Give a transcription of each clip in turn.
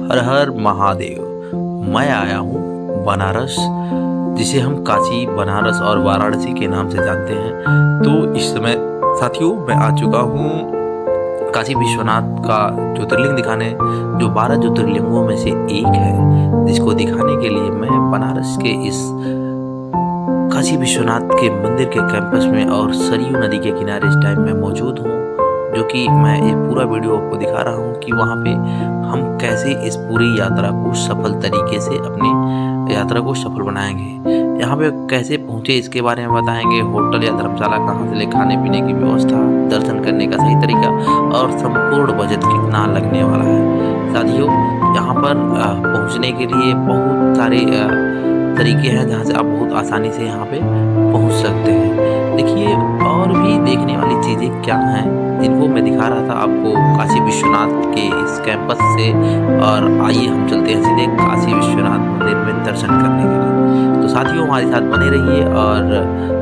हर हर महादेव। मैं आया हूँ बनारस, जिसे हम काशी, बनारस और वाराणसी के नाम से जानते हैं। तो इस समय साथियों मैं आ चुका हूँ काशी विश्वनाथ का ज्योतिर्लिंग दिखाने, जो 12 ज्योतिर्लिंगों में से एक है, जिसको दिखाने के लिए मैं बनारस के इस काशी विश्वनाथ के मंदिर के कैंपस में और सरयू नदी के किनारे इस टाइम मैं मौजूद हूँ। जो कि मैं ये पूरा वीडियो आपको दिखा रहा हूँ कि वहाँ पे हम कैसे इस पूरी यात्रा को सफल तरीके से अपनी यात्रा को सफल बनाएंगे, यहाँ पे कैसे पहुँचे इसके बारे में बताएंगे। होटल या धर्मशाला कहाँ से ले, खाने पीने की व्यवस्था, दर्शन करने का सही तरीका और संपूर्ण बजट कितना लगने वाला है। साथियों यहाँ पर पहुँचने के लिए बहुत सारे तरीके हैं जहाँ से आप बहुत आसानी से यहाँ पे पहुँच सकते हैं। देखिए और भी देखने वाली चीज़ें क्या हैं जिनको मैं दिखा रहा था आपको काशी विश्वनाथ के इस कैंपस से। और आइए हम चलते हैं सीधे काशी विश्वनाथ मंदिर में दर्शन करने के लिए। तो साथियों हमारे साथ बने रहिए और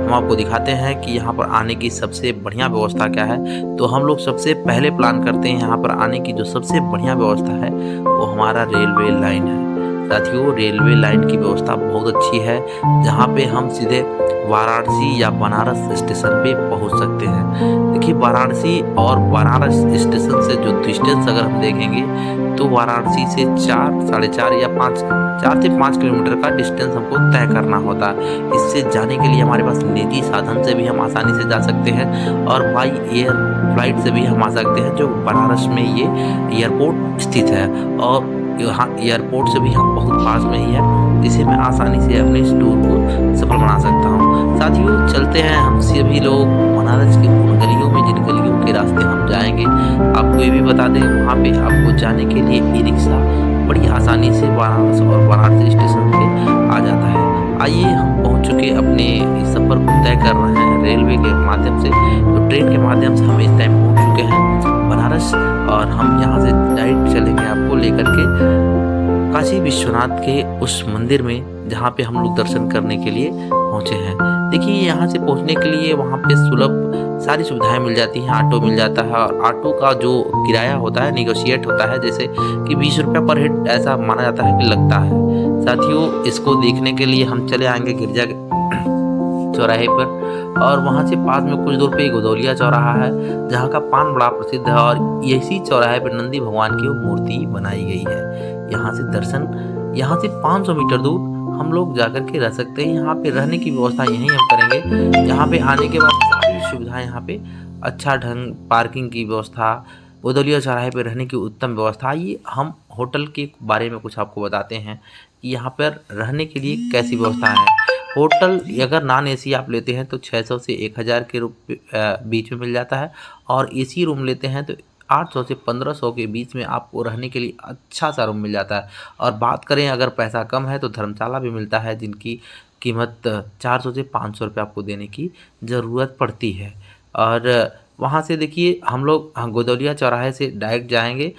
हम आपको दिखाते हैं कि यहाँ पर आने की सबसे बढ़िया व्यवस्था क्या है। तो हम लोग सबसे पहले प्लान करते हैं यहाँ पर आने की जो सबसे बढ़िया व्यवस्था है वो हमारा रेलवे लाइन है। साथियों रेलवे लाइन की व्यवस्था बहुत अच्छी है, जहाँ पे हम सीधे वाराणसी या बनारस स्टेशन पे पहुंच सकते हैं। देखिए वाराणसी और बनारस स्टेशन से जो डिस्टेंस अगर हम देखेंगे तो वाराणसी से 4, 4.5 या 4 से 5 किलोमीटर का डिस्टेंस हमको तय करना होता है। इससे जाने के लिए हमारे पास निजी साधन से भी हम आसानी से जा सकते हैं और बाई एयर फ्लाइट से भी हम आ सकते हैं, जो बनारस में ये एयरपोर्ट स्थित है। और यहाँ एयरपोर्ट से भी हम बहुत पास में ही है, जिसे मैं आसानी से अपने इस टूर को सफल बना सकता हूँ। साथियों चलते हैं हम सभी लोग बनारस के उन गलियों में जिन गलियों के रास्ते हम जाएंगे। आपको ये भी बता दें वहाँ पे आपको जाने के लिए ई रिक्शा बड़ी आसानी से बनारस और वाराणसी स्टेशन पे आ जाता है। आइए हम पहुँच चुके अपने इस सफ़र को तय कर रहे हैं रेलवे के माध्यम से। तो ट्रेन के माध्यम से हम इस टाइम पहुँच चुके हैं बनारस और हम यहाँ से डायरेक्ट चलेंगे आपको लेकर के काशी विश्वनाथ के उस मंदिर में जहाँ पे हम लोग दर्शन करने के लिए पहुँचे हैं। देखिए यहाँ से पहुँचने के लिए वहाँ पे सुलभ सारी सुविधाएं मिल जाती हैं। ऑटो मिल जाता है और ऑटो का जो किराया होता है निगोशिएट होता है, जैसे कि 20 रुपये पर हेड ऐसा माना जाता है कि लगता है। साथियों इसको देखने के लिए हम चले आएंगे गिरजा चौराहे पर, और वहाँ से पास में कुछ दूर पे गोदौलिया चौराहा है जहाँ का पान बड़ा प्रसिद्ध है। और इसी चौराहे पर नंदी भगवान की मूर्ति बनाई गई है। यहाँ से दर्शन, यहाँ से 500 मीटर दूर हम लोग जाकर के रह सकते हैं। यहाँ पे रहने की व्यवस्था यहीं हम करेंगे। यहाँ पे आने के बाद सारी सुविधाएं यहाँ पे अच्छा ढंग, पार्किंग की व्यवस्था, गोदौलिया चौराहे पे रहने की उत्तम व्यवस्था। आइए हम होटल के बारे में कुछ आपको बताते हैं कि यहाँ पर रहने के लिए कैसी व्यवस्था है। होटल अगर नॉन एसी आप लेते हैं तो 600 से 1000 के बीच में मिल जाता है, और एसी रूम लेते हैं तो 800 से 1500 के बीच में आपको रहने के लिए अच्छा सा रूम मिल जाता है। और बात करें अगर पैसा कम है तो धर्मशाला भी मिलता है, जिनकी कीमत 400 से 500 रुपये आपको देने की ज़रूरत पड़ती है। और वहाँ से देखिए हम लोग गोदौलिया चौराहे से डायरेक्ट जाएंगे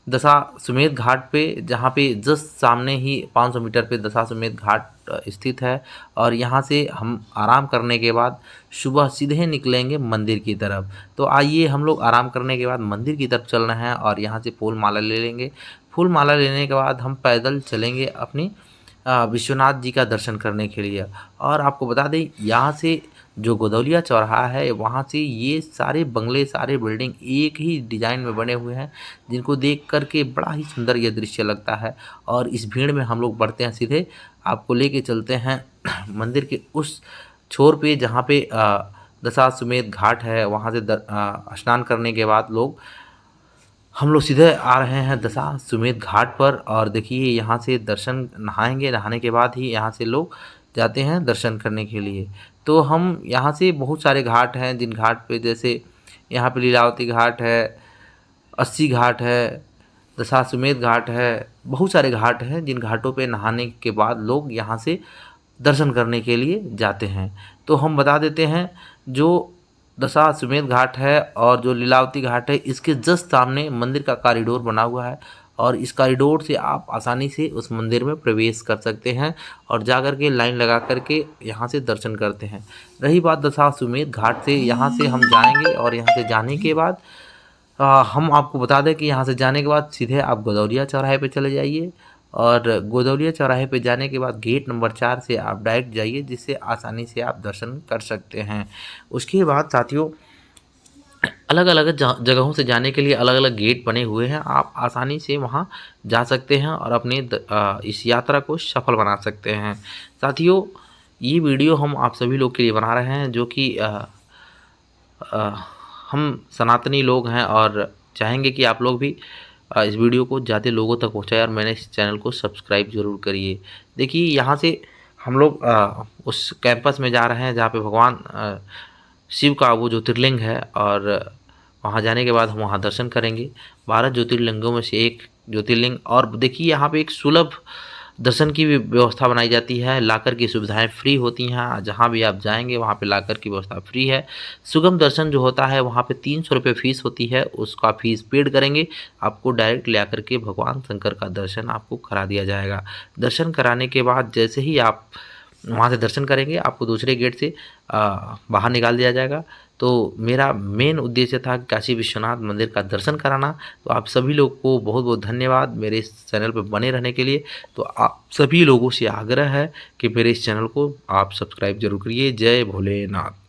दशाश्वमेध घाट पे, जहाँ पे जस्ट सामने ही 500 मीटर पे दशाश्वमेध घाट स्थित है। और यहाँ से हम आराम करने के बाद सुबह सीधे निकलेंगे मंदिर की तरफ। तो आइए हम लोग आराम करने के बाद मंदिर की तरफ चल रहे हैं और यहाँ से फूल माला ले लेंगे। फूल माला लेने के बाद हम पैदल चलेंगे अपनी विश्वनाथ जी का दर्शन करने के लिए। और आपको बता दें यहाँ से जो गोदौलिया चौराहा है वहाँ से ये सारे बंगले, सारे बिल्डिंग एक ही डिज़ाइन में बने हुए हैं, जिनको देख करके बड़ा ही सुंदर यह दृश्य लगता है। और इस भीड़ में हम लोग बढ़ते हैं, सीधे आपको लेके चलते हैं मंदिर के उस छोर पे जहाँ पे दशाश्वमेध घाट है। वहाँ से स्नान करने के बाद हम लोग सीधे आ रहे हैं दशाश्वमेध घाट पर। और देखिए यहाँ से दर्शन, नहाएंगे, नहाने के बाद ही यहाँ से लोग जाते हैं दर्शन करने के लिए। तो हम यहाँ से बहुत सारे घाट हैं, जिन घाट पे जैसे यहाँ पे लीलावती घाट है, 80 घाट है, दशाश्वमेध घाट है, बहुत सारे घाट हैं जिन घाटों पे नहाने के बाद लोग यहाँ से दर्शन करने के लिए जाते हैं। तो हम बता देते हैं जो दशाश्वमेध घाट है और जो लीलावती घाट है, इसके जस्ट सामने मंदिर का कॉरिडोर बना हुआ है और इस कॉरिडोर से आप आसानी से उस मंदिर में प्रवेश कर सकते हैं और जाकर के लाइन लगा करके यहाँ से दर्शन करते हैं। रही बात दशाश्वमेध घाट से, यहाँ से हम जाएंगे और यहाँ से जाने के बाद हम आपको बता दें कि यहाँ से जाने के बाद सीधे आप गोदौलिया चौराहे पे चले जाइए और गोदौलिया चौराहे पे जाने के बाद गेट नंबर 4 से आप डायरेक्ट जाइए, जिससे आसानी से आप दर्शन कर सकते हैं। उसके बाद साथियों, अलग अलग जगहों से जाने के लिए अलग अलग गेट बने हुए हैं, आप आसानी से वहाँ जा सकते हैं और अपने इस यात्रा को सफल बना सकते हैं। साथियों, ये वीडियो हम आप सभी लोग के लिए बना रहे हैं जो कि हम सनातनी लोग हैं और चाहेंगे कि आप लोग भी इस वीडियो को ज़्यादा लोगों तक पहुँचाएं और मैंने इस चैनल को सब्सक्राइब ज़रूर करिए। देखिए, यहाँ से हम लोग उस कैंपस में जा रहे हैं जहाँ पे भगवान शिव का वो ज्योतिर्लिंग है और वहाँ जाने के बाद हम वहाँ दर्शन करेंगे। 12 ज्योतिर्लिंगों में से एक ज्योतिर्लिंग, और देखिए यहाँ पे एक सुलभ दर्शन की भी व्यवस्था बनाई जाती है। लाकर की सुविधाएं फ्री होती हैं, जहाँ भी आप जाएंगे वहाँ पे लाकर की व्यवस्था फ्री है। सुगम दर्शन जो होता है वहाँ पे 300 रुपये फीस होती है, उसका फीस पेड करेंगे, आपको डायरेक्ट ले आकर के भगवान शंकर का दर्शन आपको करा दिया जाएगा। दर्शन कराने के बाद जैसे ही आप वहाँ से दर्शन करेंगे, आपको दूसरे गेट से बाहर निकाल दिया जाएगा। तो मेरा मेन उद्देश्य था काशी विश्वनाथ मंदिर का दर्शन कराना। तो आप सभी लोग को बहुत बहुत धन्यवाद मेरे इस चैनल पर बने रहने के लिए। तो आप सभी लोगों से आग्रह है कि मेरे इस चैनल को आप सब्सक्राइब जरूर करिए। जय भोलेनाथ।